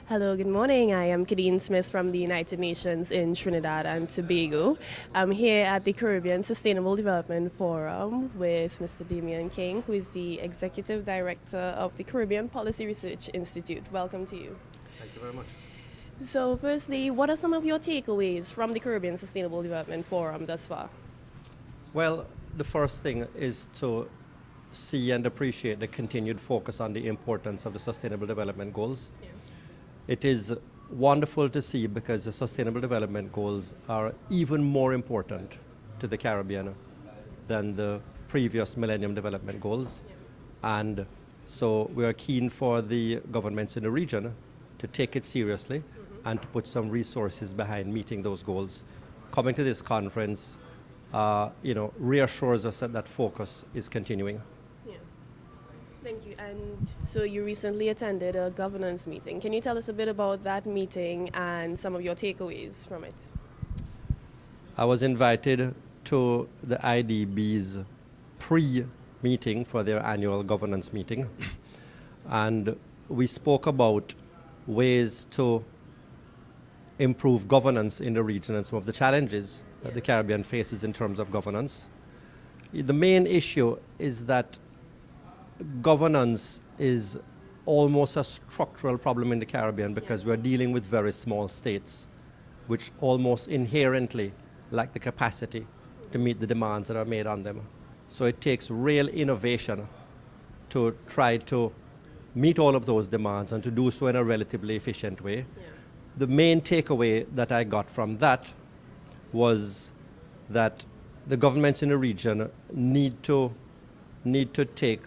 Hello, good morning. I am Kadeen Smith from the United Nations in Trinidad and Tobago. I'm here at the Caribbean Sustainable Development Forum with Mr. Damien King, who is the Executive Director of the Caribbean Policy Research Institute. Welcome to you. Thank you very much. So firstly, what are some of your takeaways from the Caribbean Sustainable Development Forum thus far? Well, the first thing is to see and appreciate the continued focus on the importance of the Sustainable Development Goals. Yeah. It is wonderful to see because the Sustainable Development Goals are even more important to the Caribbean than the previous Millennium Development Goals. Yeah. And so we are keen for the governments in the region to take it seriously and to put some resources behind meeting those goals. Coming to this conference, reassures us that that focus is continuing. Yeah. Thank you. And so you recently attended a governance meeting. Can you tell us a bit about that meeting and some of your takeaways from it? I was invited to the IDB's pre-meeting for their annual governance meeting, and we spoke about ways to improve governance in the region and some of the challenges that the Caribbean faces in terms of governance. The main issue is that governance is almost a structural problem in the Caribbean because we're dealing with very small states which almost inherently lack the capacity to meet the demands that are made on them. So it takes real innovation to try to meet all of those demands and to do so in a relatively efficient way. Yeah. The main takeaway that I got from that was that the governments in the region need to take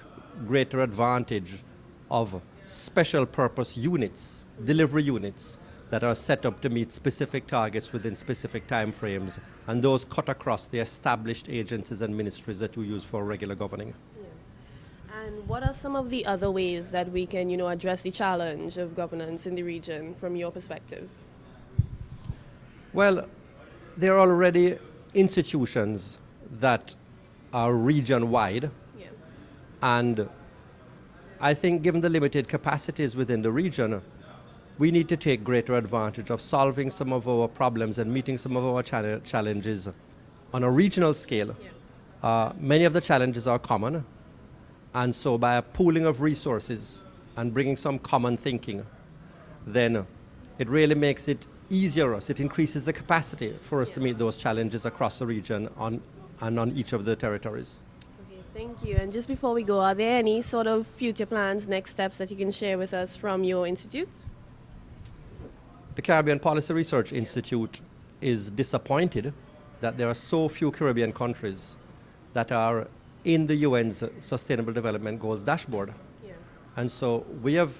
greater advantage of special purpose units, delivery units that are set up to meet specific targets within specific time frames, and those cut across the established agencies and ministries that we use for regular governing. Yeah. And what are some of the other ways that we can, address the challenge of governance in the region from your perspective? Well, there are already institutions that are region-wide. Yeah. And I think given the limited capacities within the region, we need to take greater advantage of solving some of our problems and meeting some of our challenges on a regional scale. Yeah. Many of the challenges are common, and so by a pooling of resources and bringing some common thinking, then it really makes it easier us. It increases the capacity for us to meet those challenges across the region on each of the territories. Okay, thank you. And just before we go, are there any sort of future plans, next steps that you can share with us from your institute? The Caribbean Policy Research Institute is disappointed that there are so few Caribbean countries that are in the UN's Sustainable Development Goals dashboard. Yeah. And so we have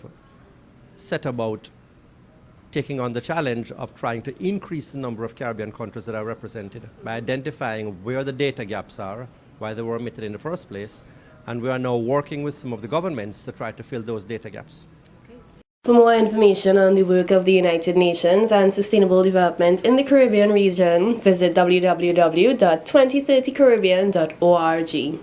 set about taking on the challenge of trying to increase the number of Caribbean countries that are represented by identifying where the data gaps are, why they were omitted in the first place, and we are now working with some of the governments to try to fill those data gaps. For more information on the work of the United Nations and sustainable development in the Caribbean region, visit www.2030caribbean.org.